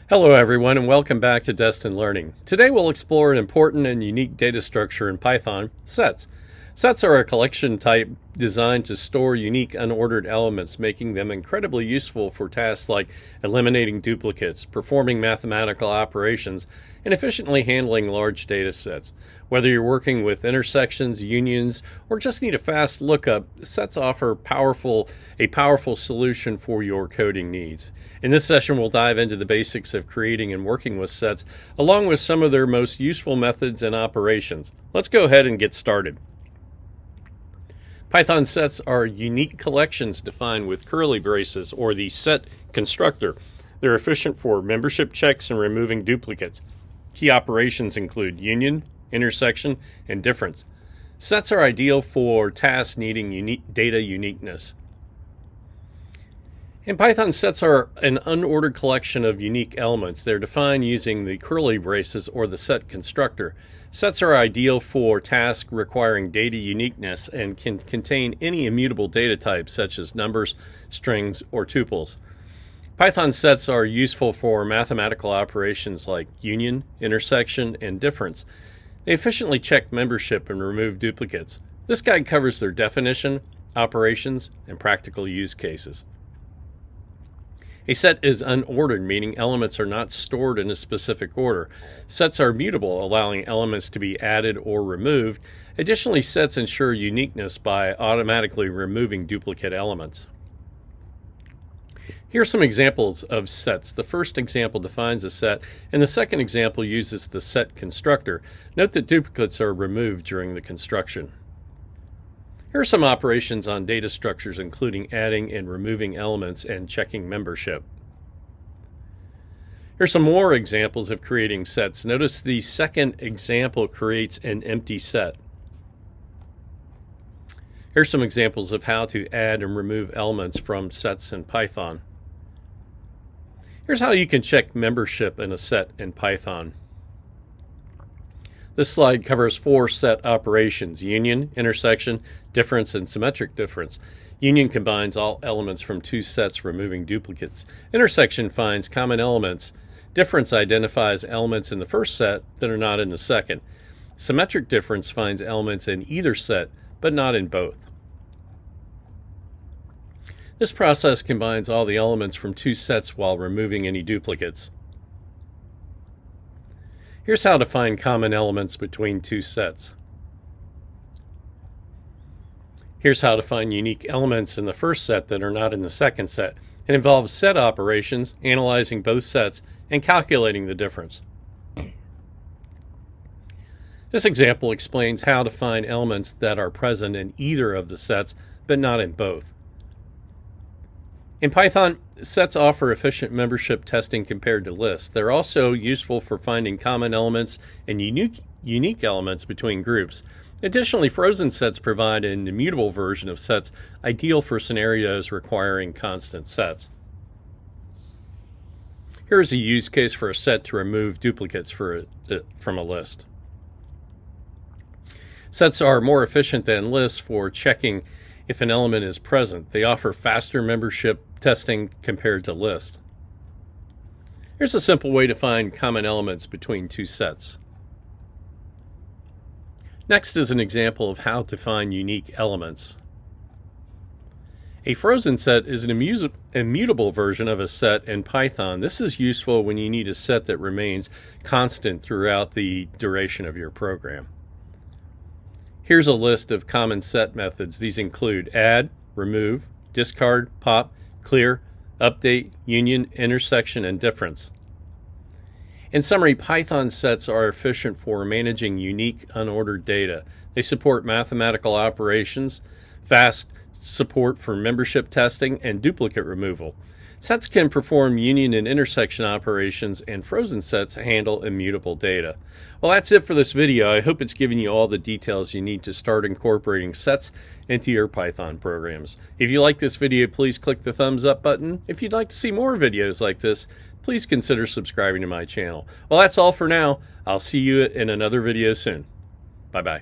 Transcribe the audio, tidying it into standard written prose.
Hello everyone and welcome back to Destin Learning. Today we'll explore an important and unique data structure in Python, sets. Sets are a collection type designed to store unique unordered elements, making them incredibly useful for tasks like eliminating duplicates, performing mathematical operations, and efficiently handling large data sets. Whether you're working with intersections, unions, or just need a fast lookup, sets offer a powerful solution for your coding needs. In this session, we'll dive into the basics of creating and working with sets, along with some of their most useful methods and operations. Let's go ahead and get started. Python sets are unique collections defined with curly braces, or the set constructor. They're efficient for membership checks and removing duplicates. Key operations include union, intersection, and difference. Sets are ideal for tasks needing unique data uniqueness. In Python, sets are an unordered collection of unique elements. They're defined using the curly braces or the set constructor. Sets are ideal for tasks requiring data uniqueness and can contain any immutable data types such as numbers, strings, or tuples. Python sets are useful for mathematical operations like union, intersection, and difference. They efficiently check membership and remove duplicates. This guide covers their definition, operations, and practical use cases. A set is unordered, meaning elements are not stored in a specific order. Sets are mutable, allowing elements to be added or removed. Additionally, sets ensure uniqueness by automatically removing duplicate elements. Here are some examples of sets. The first example defines a set, and the second example uses the set constructor. Note that duplicates are removed during the construction. Here are some operations on data structures, including adding and removing elements and checking membership. Here's some more examples of creating sets. Notice the second example creates an empty set. Here's some examples of how to add and remove elements from sets in Python. Here's how you can check membership in a set in Python. This slide covers 4 set operations: union, intersection, difference, and symmetric difference. Union combines all elements from 2 sets, removing duplicates. Intersection finds common elements. Difference identifies elements in the first set that are not in the second. Symmetric difference finds elements in either set, but not in both. This process combines all the elements from 2 sets while removing any duplicates. Here's how to find common elements between 2 sets. Here's how to find unique elements in the first set that are not in the second set. It involves set operations, analyzing both sets, and calculating the difference. This example explains how to find elements that are present in either of the sets, but not in both. In Python, sets offer efficient membership testing compared to lists. They're also useful for finding common elements and unique elements between groups. Additionally, frozen sets provide an immutable version of sets, ideal for scenarios requiring constant sets. Here is a use case for a set to remove duplicates from a list. Sets are more efficient than lists for checking if an element is present. They offer faster membership testing compared to lists. Here's a simple way to find common elements between 2 sets. Next is an example of how to find unique elements. A frozen set is an immutable version of a set in Python. This is useful when you need a set that remains constant throughout the duration of your program. Here's a list of common set methods. These include add, remove, discard, pop, clear, update, union, intersection, and difference. In summary, Python sets are efficient for managing unique, unordered data. They support mathematical operations, fast support for membership testing, and duplicate removal. Sets can perform union and intersection operations, and frozen sets handle immutable data. Well, that's it for this video. I hope it's given you all the details you need to start incorporating sets into your Python programs. If you like this video, please click the thumbs up button. If you'd like to see more videos like this, please consider subscribing to my channel. Well, that's all for now. I'll see you in another video soon. Bye-bye.